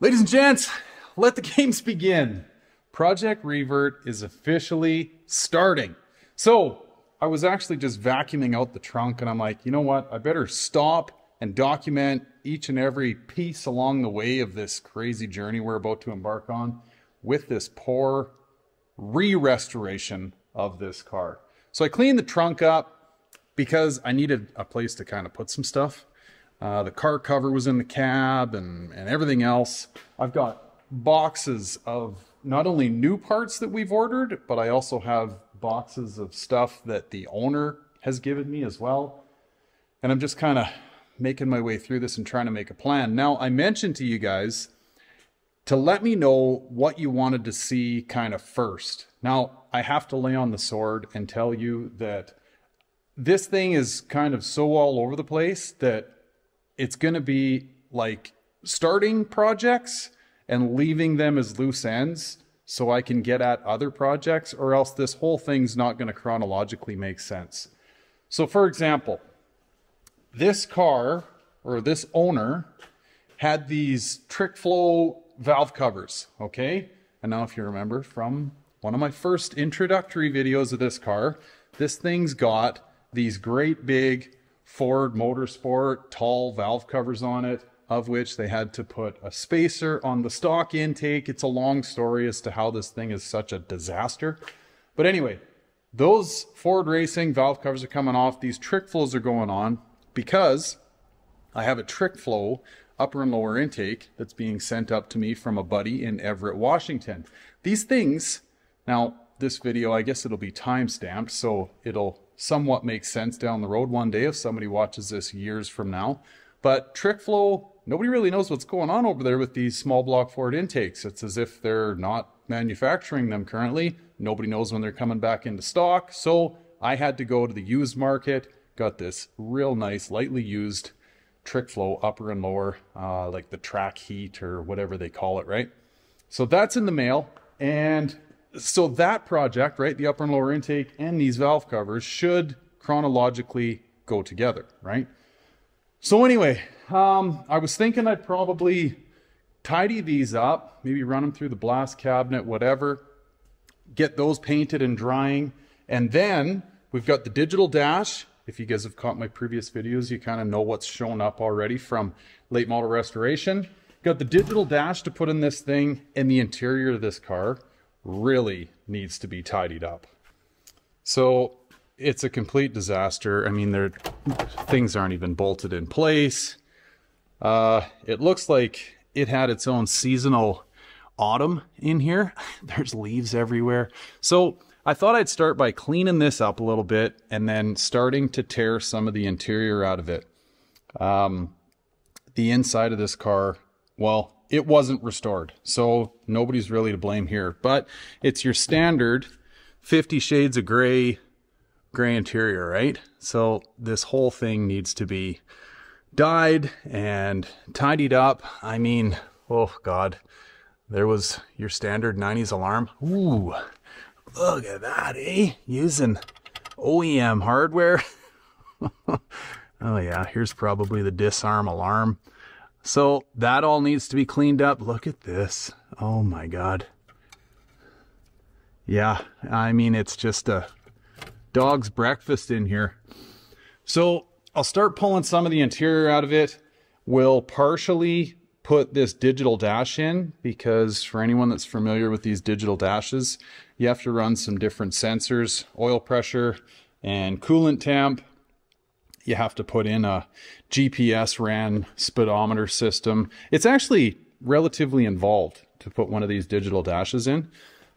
Ladies and gents, let the games begin. Project Revert is officially starting. So I was actually just vacuuming out the trunk and I'm like, you know what? I better stop and document each and every piece along the way of this crazy journey we're about to embark on with this poor re-restoration of this car. So I cleaned the trunk up because I needed a place to kind of put some stuff. The car cover was in the cab and everything else. I've got boxes of not only new parts that we've ordered, but I also have boxes of stuff that the owner has given me as well. And I'm just kind of making my way through this and trying to make a plan. Now, I mentioned to you guys to let me know what you wanted to see kind of first. Now, I have to lay on the sword and tell you that this thing is kind of so all over the place that it's going to be like starting projects and leaving them as loose ends so I can get at other projects, or else this whole thing's not going to chronologically make sense. So for example, this car, or this owner, had these trick flow valve covers, okay? And now if you remember from one of my first introductory videos of this car, this thing's got these great big Ford Motorsport tall valve covers on it, of which they had to put a spacer on the stock intake. It's a long story as to how this thing is such a disaster. But anyway, those Ford Racing valve covers are coming off. These trick flows are going on because I have a trick flow upper and lower intake that's being sent up to me from a buddy in Everett, Washington. These things, now this video, I guess it'll be time-stamped, so it'll somewhat make sense down the road one day if somebody watches this years from now. But trick flow, nobody really knows what's going on over there with these small block Ford intakes. It's as if they're not manufacturing them currently. Nobody knows when they're coming back into stock. So I had to go to the used market, got this real nice, lightly used trick flow upper and lower, like the track heat or whatever they call it, right? So that's in the mail. And so that project, right, the upper and lower intake and these valve covers should chronologically go together, right? So anyway, I was thinking I'd probably tidy these up, maybe run them through the blast cabinet, whatever, get those painted and drying. And then we've got the digital dash. If you guys have caught my previous videos, you kind of know what's shown up already from late model restoration. Got the digital dash to put in this thing, and the interior of this car really needs to be tidied up. So it's a complete disaster. I mean, things aren't even bolted in place. It looks like it had its own seasonal autumn in here. There's leaves everywhere. So I thought I'd start by cleaning this up a little bit and then starting to tear some of the interior out of it. The inside of this car, well, it wasn't restored, so nobody's really to blame here. But it's your standard 50 shades of gray interior, right? So this whole thing needs to be dyed and tidied up. I mean, oh God, there was your standard 90s alarm. Ooh, look at that, eh? Using OEM hardware. Oh yeah, here's probably the disarm alarm. So that all needs to be cleaned up. Look at this. Oh my God. Yeah, I mean, it's just a dog's breakfast in here. So I'll start pulling some of the interior out of it. We'll partially put this digital dash in because for anyone that's familiar with these digital dashes, you have to run some different sensors, oil pressure and coolant temp. You have to put in a GPS ran speedometer system. It's actually relatively involved to put one of these digital dashes in,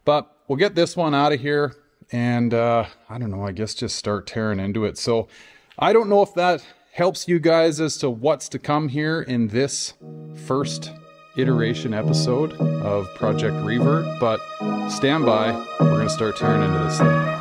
but we'll get this one out of here and I don't know, I guess just start tearing into it. So I don't know if that helps you guys as to what's to come here in this first iteration episode of Project Revert, but stand by, we're going to start tearing into this thing.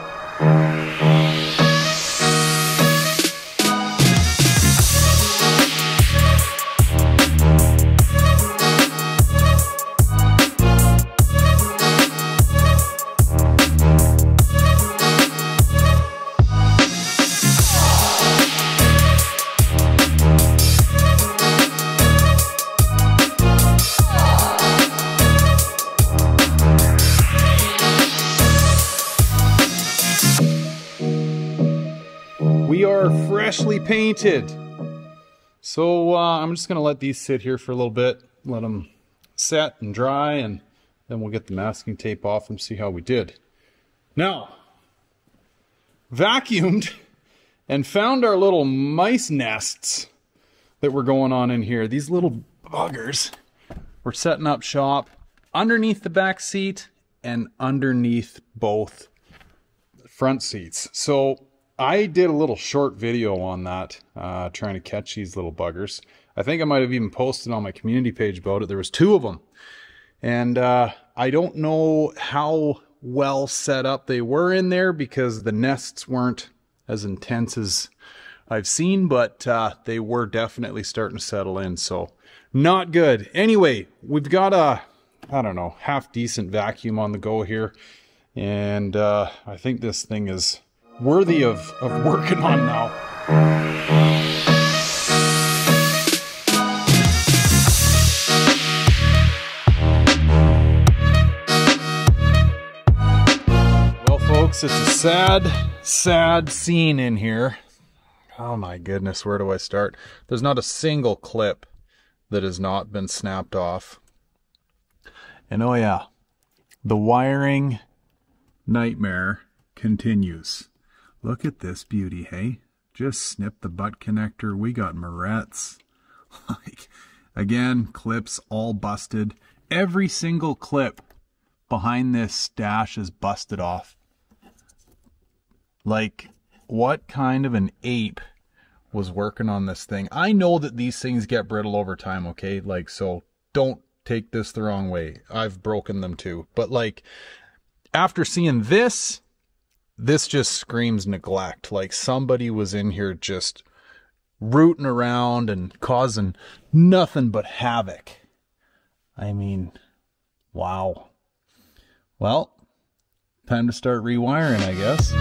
freshly painted. So I'm just gonna let these sit here for a little bit, let them set and dry, and then we'll get the masking tape off and see how we did. Now, vacuumed and found our little mice nests that were going on in here. These little buggers were setting up shop underneath the back seat and underneath both front seats. So I did a little short video on that, trying to catch these little buggers. I think I might have even posted on my community page about it. There was 2 of them. And I don't know how well set up they were in there because the nests weren't as intense as I've seen, but they were definitely starting to settle in, so not good. Anyway, we've got a, I don't know, half decent vacuum on the go here, and I think this thing is worthy of working on now. Well, folks, it's a sad scene in here. Oh my goodness, where do I start? There's not a single clip that has not been snapped off. And oh yeah, the wiring nightmare continues. Look at this beauty, hey? Just snip the butt connector. We got morettes. Like, again, clips all busted. Every single clip behind this dash is busted off. Like, what kind of an ape was working on this thing? I know that these things get brittle over time, okay? Like, so don't take this the wrong way. I've broken them too. But like, after seeing this just screams neglect. Like somebody was in here just rooting around and causing nothing but havoc. I mean, wow. Well, time to start rewiring, I guess.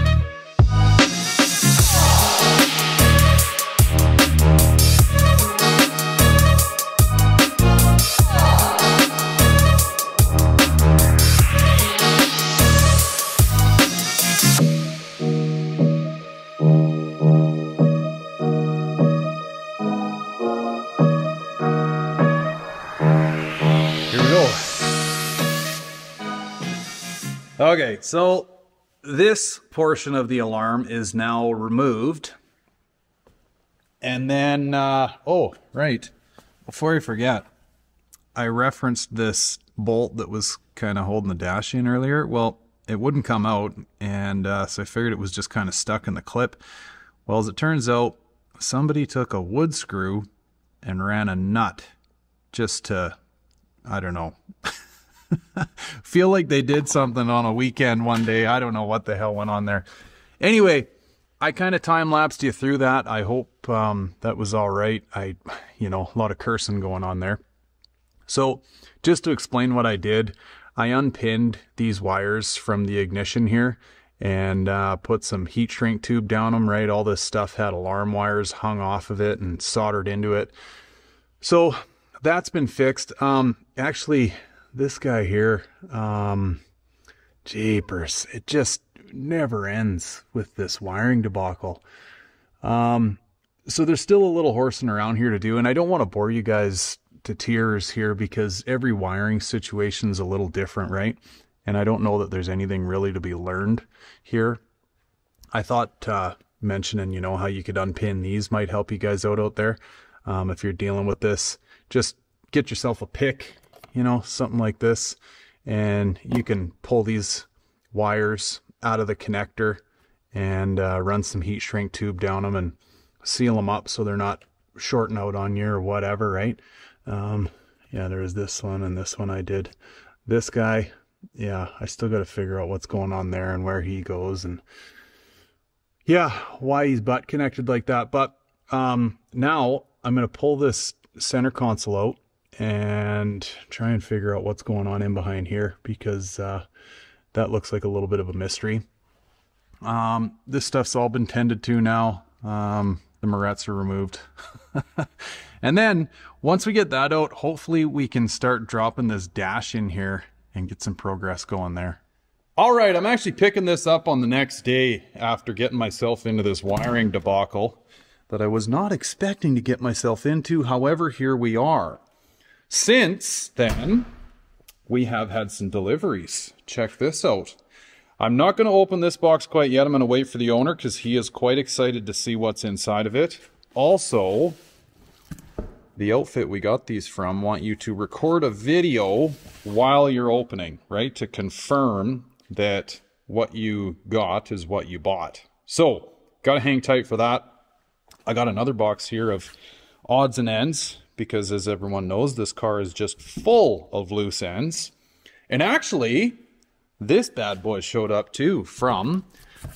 Okay, so this portion of the alarm is now removed. And then, oh, right, before I forget, I referenced this bolt that was kind of holding the dash in earlier. Well, it wouldn't come out, and so I figured it was just kind of stuck in the clip. Well, as it turns out, somebody took a wood screw and ran a nut just to, I don't know, feel like they did something on a weekend one day. I don't know what the hell went on there. Anyway, I kind of time-lapsed you through that. I hope that was all right. You know, a lot of cursing going on there. So just to explain what I did, I unpinned these wires from the ignition here and put some heat shrink tube down them, right? All this stuff had alarm wires hung off of it and soldered into it. So that's been fixed. Actually, this guy here, jeepers, it just never ends with this wiring debacle. So there's still a little horsing around here to do, and I don't want to bore you guys to tears here because every wiring situation is a little different, right? And I don't know that there's anything really to be learned here. I thought mentioning, you know, how you could unpin these might help you guys out there. If you're dealing with this, just get yourself a pick, you know, something like this, and you can pull these wires out of the connector and run some heat shrink tube down them and seal them up so they're not shorting out on you or whatever, right? Yeah, there's this one and this one I did. This guy, yeah, I still got to figure out what's going on there and where he goes and yeah, why he's butt connected like that. But now I'm going to pull this center console out and try and figure out what's going on in behind here because that looks like a little bit of a mystery. This stuff's all been tended to now. The morettes are removed. And then once we get that out, hopefully we can start dropping this dash in here and get some progress going there. All right, I'm actually picking this up on the next day after getting myself into this wiring debacle. that I was not expecting to get myself into. However, here we are. Since then, we have had some deliveries. Check this out. I'm not going to open this box quite yet. I'm going to wait for the owner because he is quite excited to see what's inside of it. Also, the outfit we got these from want you to record a video while you're opening, right? To confirm that what you got is what you bought. So, gotta hang tight for that. I got another box here of odds and ends because, as everyone knows, this car is just full of loose ends. And actually, this bad boy showed up too from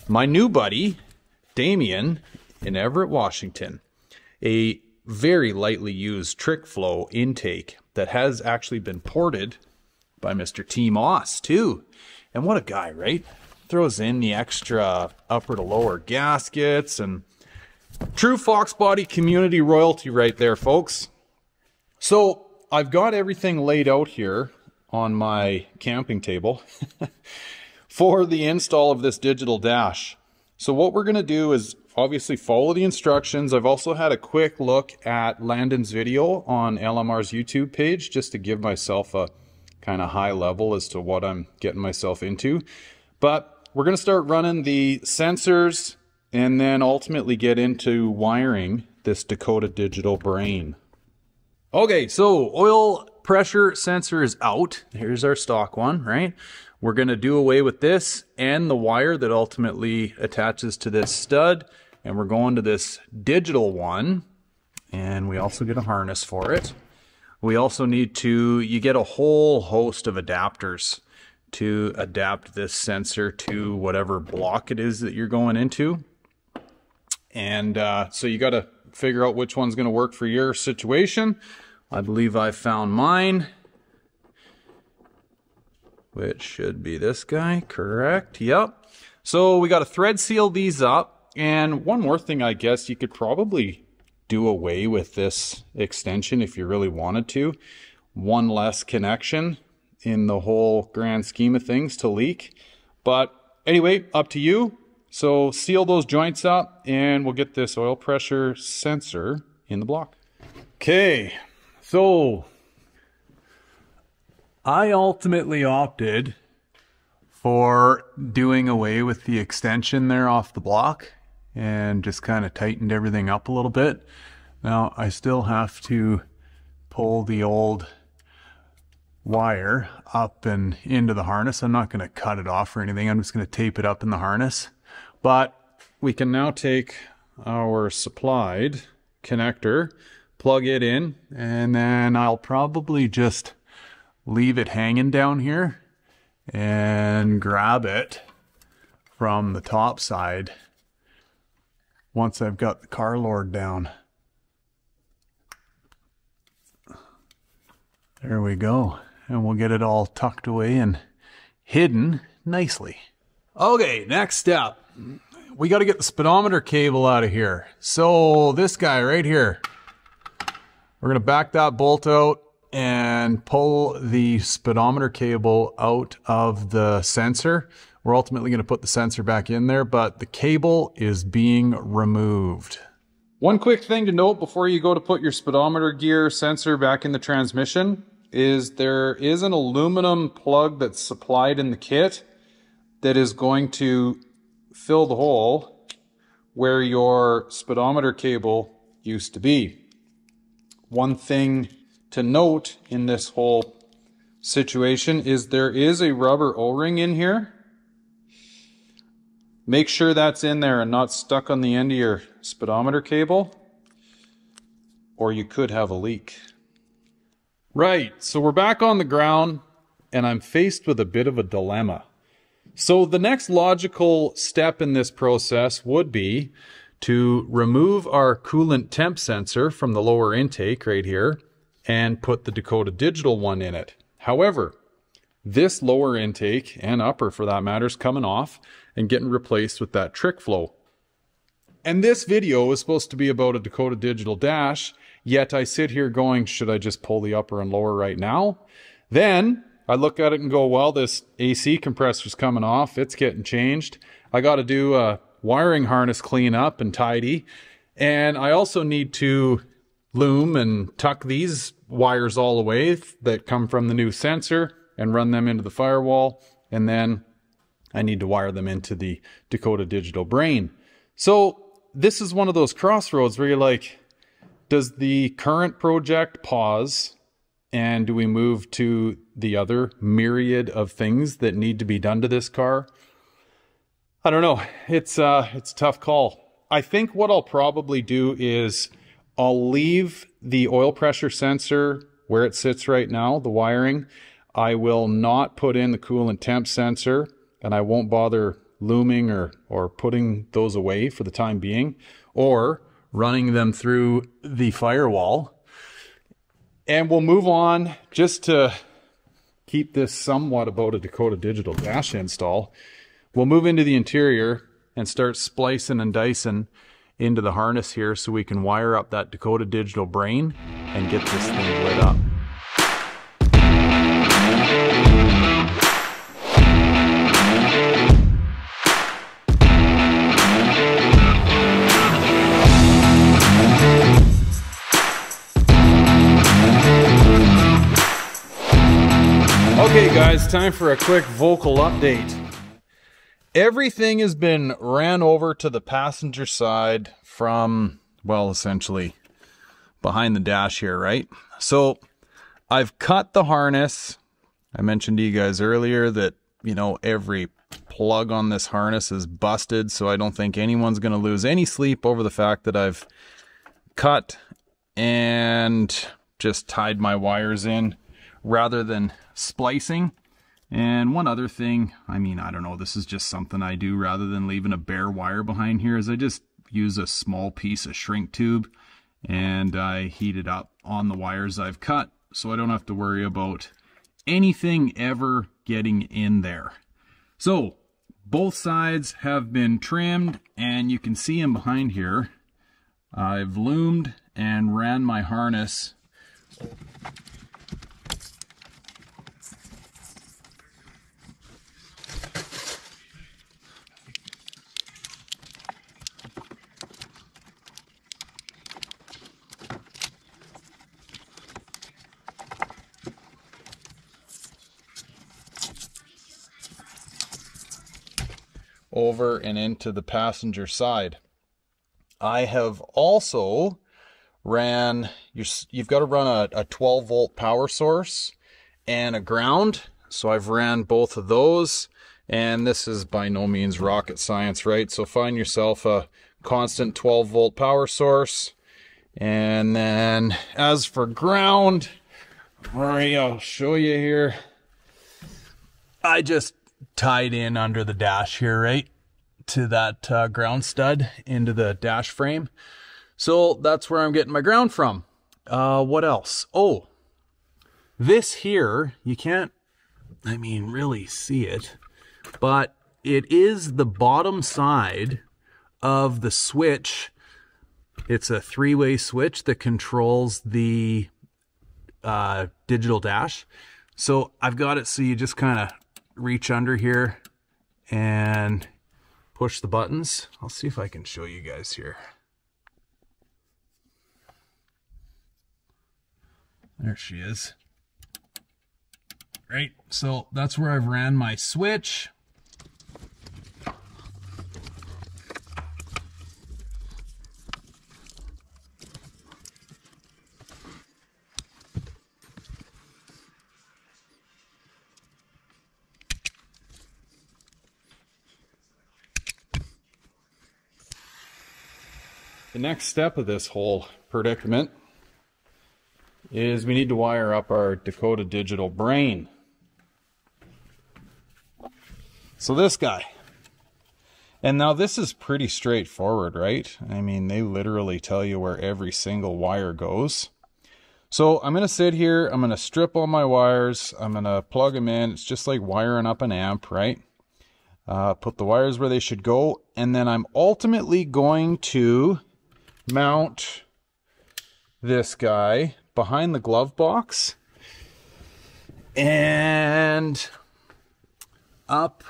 my new buddy, Damien, in Everett, Washington. A very lightly used trick flow intake that has actually been ported by Mr. T. Moss too. And what a guy, right? Throws in the extra upper to lower gaskets and true Foxbody community royalty right there, folks. So I've got everything laid out here on my camping table for the install of this digital dash. So what we're going to do is obviously follow the instructions. I've also had a quick look at Landon's video on LMR's YouTube page just to give myself a kind of high level as to what I'm getting myself into. But we're going to start running the sensors and then ultimately get into wiring this Dakota Digital brain. Okay, so oil pressure sensor is out. Here's our stock one, right? We're going to do away with this and the wire that ultimately attaches to this stud. And we're going to this digital one. And we also get a harness for it. We also need to, you get a whole host of adapters to adapt this sensor to whatever block it is that you're going into. And so you got to figure out which one's going to work for your situation. I believe I found mine, which should be this guy, correct? Yep. So we got to thread seal these up. And one more thing, I guess you could probably do away with this extension if you really wanted to. One less connection in the whole grand scheme of things to leak. But anyway, up to you. So seal those joints up and we'll get this oil pressure sensor in the block. Okay, so I ultimately opted for doing away with the extension there off the block and just kind of tightened everything up a little bit. Now I still have to pull the old wire up and into the harness. I'm not going to cut it off or anything. I'm just going to tape it up in the harness. But we can now take our supplied connector, plug it in, and then I'll probably just leave it hanging down here and grab it from the top side once I've got the car lowered down. There we go. And we'll get it all tucked away and hidden nicely. Okay, next step. We got to get the speedometer cable out of here. So this guy right here, we're going to back that bolt out and pull the speedometer cable out of the sensor. We're ultimately going to put the sensor back in there, but the cable is being removed. One quick thing to note before you go to put your speedometer gear sensor back in the transmission is there is an aluminum plug that's supplied in the kit that is going to fill the hole where your speedometer cable used to be. One thing to note in this whole situation is there is a rubber O-ring in here. Make sure that's in there and not stuck on the end of your speedometer cable, or you could have a leak. Right, so we're back on the ground and I'm faced with a bit of a dilemma. So the next logical step in this process would be to remove our coolant temp sensor from the lower intake right here and put the Dakota Digital one in it. However, this lower intake, and upper for that matter, is coming off and getting replaced with that trick flow. And this video is supposed to be about a Dakota Digital dash, yet I sit here going, should I just pull the upper and lower right now? Then I look at it and go, well, this AC compressor's coming off. It's getting changed. I got to do a wiring harness cleanup and tidy. And I also need to loom and tuck these wires all the way that come from the new sensor and run them into the firewall. And then I need to wire them into the Dakota Digital brain. So this is one of those crossroads where you're like, does the current project pause? And do we move to the other myriad of things that need to be done to this car? I don't know. It's a tough call. I think what I'll probably do is I'll leave the oil pressure sensor where it sits right now, the wiring. I will not put in the coolant temp sensor, and I won't bother looming or putting those away for the time being, or running them through the firewall. And we'll move on, just to keep this somewhat about a Dakota Digital dash install. We'll move into the interior and start splicing and dicing into the harness here so we can wire up that Dakota Digital brain and get this thing lit up. Okay guys, time for a quick vocal update. Everything has been ran over to the passenger side from, well, essentially behind the dash here, right? So I've cut the harness. I mentioned to you guys earlier that, you know, every plug on this harness is busted, so I don't think anyone's going to lose any sleep over the fact that I've cut and just tied my wires in rather than splicing. And one other thing, I mean, I don't know, this is just something I do rather than leaving a bare wire behind here, is I just use a small piece of shrink tube and I heat it up on the wires I've cut so I don't have to worry about anything ever getting in there. So both sides have been trimmed, and you can see them behind here. I've loomed and ran my harness over and into the passenger side. I have also ran, you've got to run a 12 volt power source and a ground. So I've ran both of those, and this is by no means rocket science, right? So find yourself a constant 12 volt power source. And then as for ground, all right, I'll show you here. I just tied in under the dash here, right, to that ground stud into the dash frame. So that's where I'm getting my ground from. What else? Oh, this here, you can't, I mean, really see it, but it is the bottom side of the switch. It's a three-way switch that controls the digital dash. So I've got it so you just kind of reach under here and push the buttons. I'll see if I can show you guys here. There she is. Right, so that's where I've ran my switch. The next step of this whole predicament is we need to wire up our Dakota Digital brain. So this guy. And now this is pretty straightforward, right? I mean, they literally tell you where every single wire goes. So I'm going to sit here, I'm going to strip all my wires, I'm going to plug them in. It's just like wiring up an amp, right? Put the wires where they should go, and then I'm ultimately going to mount this guy behind the glove box and up.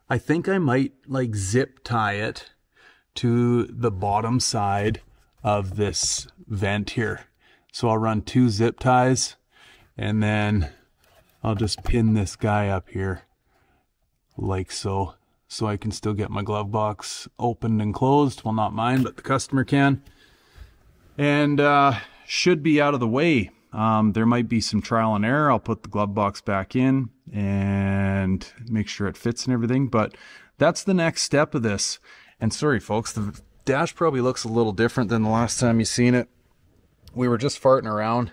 I think I might like zip tie it to the bottom side of this vent here. So I'll run 2 zip ties, and then I'll just pin this guy up here like so, so I can still get my glove box opened and closed. Well, not mine, but the customer can. And should be out of the way. There might be some trial and error. I'll put the glove box back in and make sure it fits and everything, but that's the next step of this. And sorry folks, the dash probably looks a little different than the last time you seen it. We were just farting around.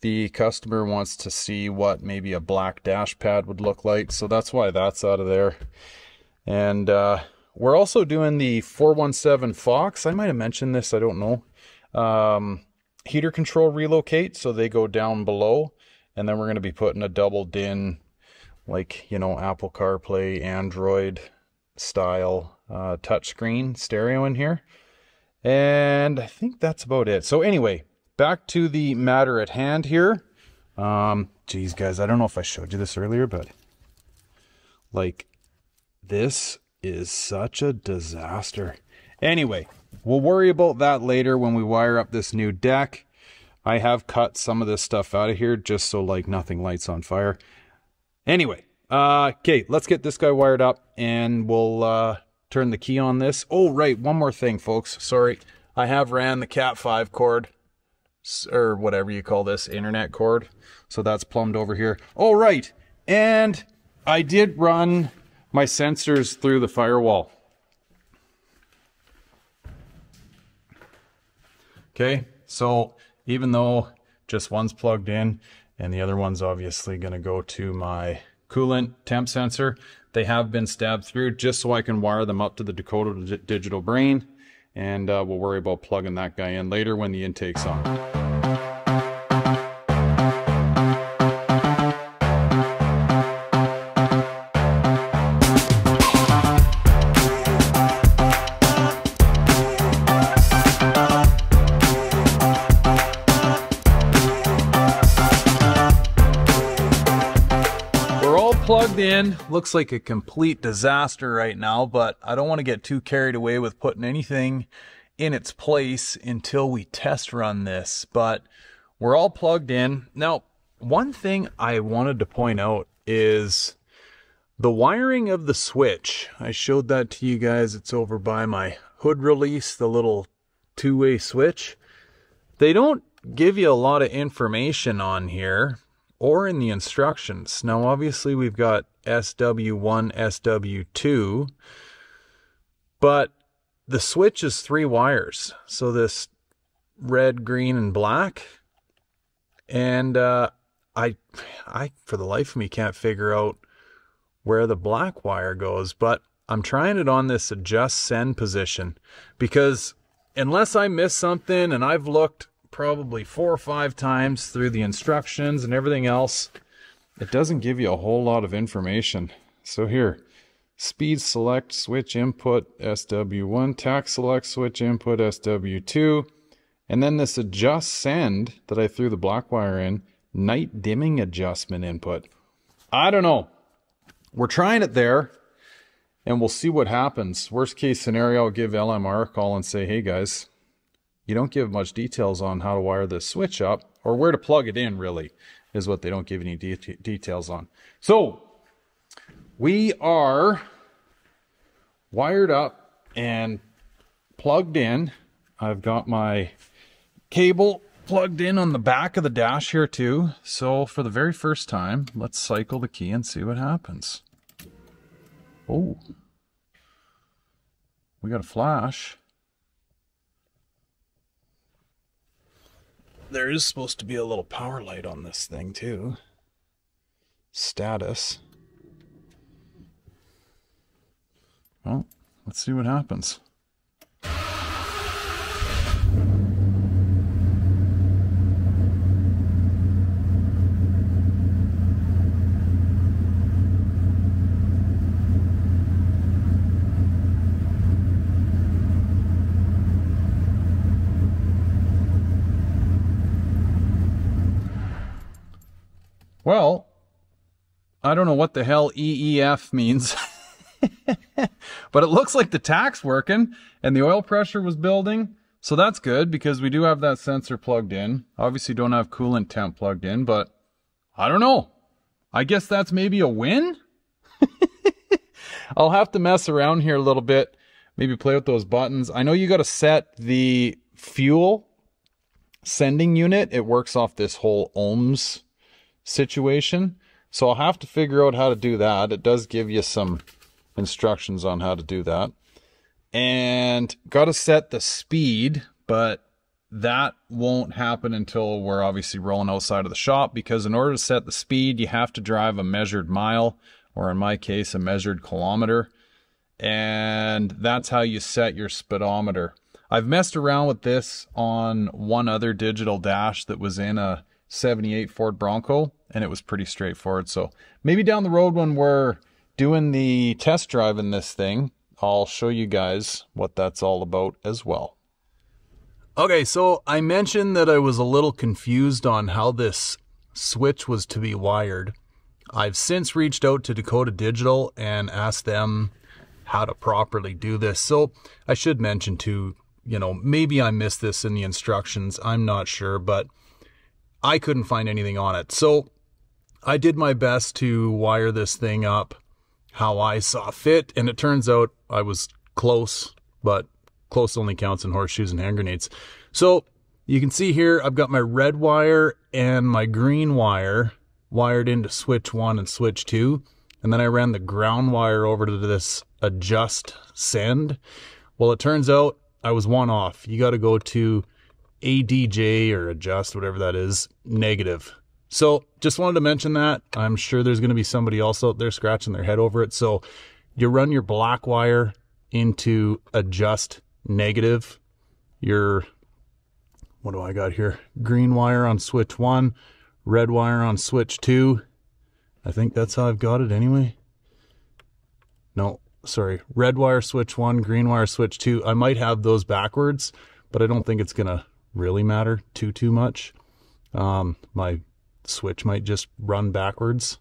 The customer wants to see what maybe a black dash pad would look like, so that's why that's out of there. And we're also doing the 417 Fox. I might have mentioned this, I don't know. Heater control relocate, so they go down below, and then we're going to be putting a double DIN, like, you know, Apple CarPlay, Android style touchscreen stereo in here. And I think that's about it. So anyway, back to the matter at hand here. Geez guys, I don't know if I showed you this earlier, but like, this is such a disaster. Anyway, we'll worry about that later when we wire up this new deck. I have cut some of this stuff out of here just so like nothing lights on fire. Anyway, okay, let's get this guy wired up and we'll turn the key on this. Oh, right, one more thing, folks. Sorry, I have ran the Cat 5 cord, or whatever you call this, internet cord. So that's plumbed over here. Oh, right, and I did run my sensors through the firewall. Okay, so even though just one's plugged in and the other one's obviously going to go to my coolant temp sensor, they have been stabbed through just so I can wire them up to the Dakota Digital brain, and we'll worry about plugging that guy in later when the intake's on. Plugged in, looks like a complete disaster right now, but I don't want to get too carried away with putting anything in its place until we test run this. But we're all plugged in. Now, one thing I wanted to point out is the wiring of the switch. I showed that to you guys. It's over by my hood release, the little two-way switch. They don't give you a lot of information on here or in the instructions. Now obviously we've got SW1, SW2, but the switch is 3 wires. So this red, green, and black. And I for the life of me can't figure out where the black wire goes, but I'm trying it on this adjust send position, because unless I miss something, and I've looked probably 4 or 5 times through the instructions and everything else, it doesn't give you a whole lot of information. So here, speed select switch input SW1, tack select switch input SW2, and then this adjust send that I threw the black wire in, night dimming adjustment input. I don't know. We're trying it there, and we'll see what happens. Worst case scenario, I'll give LMR a call and say, hey guys, you don't give much details on how to wire this switch up, or where to plug it in, really, is what they don't give any details on. So we are wired up and plugged in. I've got my cable plugged in on the back of the dash here too. So for the very first time, let's cycle the key and see what happens. Oh, we got a flash. There is supposed to be a little power light on this thing too. Status. Well, let's see what happens. Well, I don't know what the hell EEF means, but it looks like the tack's working and the oil pressure was building. So that's good because we do have that sensor plugged in. Obviously don't have coolant temp plugged in, but I don't know. I guess that's maybe a win? I'll have to mess around here a little bit. Maybe play with those buttons. I know you got to set the fuel sending unit. It works off this whole ohms situation. So I'll have to figure out how to do that. It does give you some instructions on how to do that. And got to set the speed, but that won't happen until we're obviously rolling outside of the shop, because in order to set the speed, you have to drive a measured mile, or in my case, a measured kilometer. And that's how you set your speedometer. I've messed around with this on one other digital dash that was in a 78 Ford Bronco, and it was pretty straightforward. So maybe down the road when we're doing the test drive in this thing, I'll show you guys what that's all about as well. Okay, so I mentioned that I was a little confused on how this switch was to be wired. I've since reached out to Dakota Digital and asked them how to properly do this. So I should mention too, you know, maybe I missed this in the instructions, I'm not sure, but I couldn't find anything on it. So I did my best to wire this thing up how I saw fit, and it turns out I was close, but close only counts in horseshoes and hand grenades. So you can see here I've got my red wire and my green wire wired into switch 1 and switch 2, and then I ran the ground wire over to this adjust send. Well, it turns out I was one off. You got to go to ADJ or adjust, whatever that is, negative. So just wanted to mention that. I'm sure there's going to be somebody else out there scratching their head over it. So you run your black wire into adjust negative. Your, what do I got here? Green wire on switch 1, red wire on switch 2. I think that's how I've got it anyway. No, sorry. Red wire switch 1, green wire switch 2. I might have those backwards, but I don't think it's going to really matter too much. My switch might just run backwards.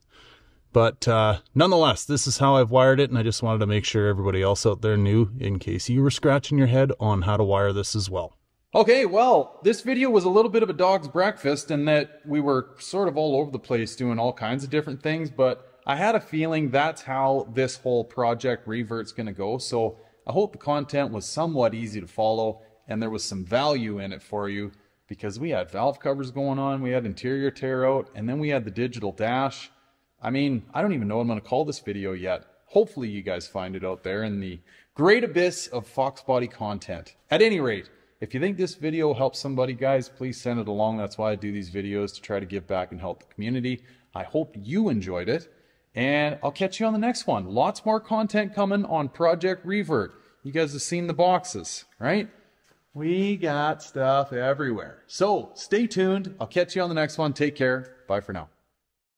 But nonetheless, this is how I've wired it, and I just wanted to make sure everybody else out there knew in case you were scratching your head on how to wire this as well. Okay, well, this video was a little bit of a dog's breakfast in that we were sort of all over the place doing all kinds of different things, but I had a feeling that's how this whole project revert's going to go. So I hope the content was somewhat easy to follow and there was some value in it for you, because we had valve covers going on, we had interior tear out, and then we had the digital dash. I mean, I don't even know what I'm going to call this video yet. Hopefully you guys find it out there in the great abyss of Foxbody content. At any rate, if you think this video helps somebody, guys, please send it along. That's why I do these videos, to try to give back and help the community. I hope you enjoyed it, and I'll catch you on the next one. Lots more content coming on Project Revert. You guys have seen the boxes, right? We got stuff everywhere. So stay tuned. I'll catch you on the next one. Take care. Bye for now.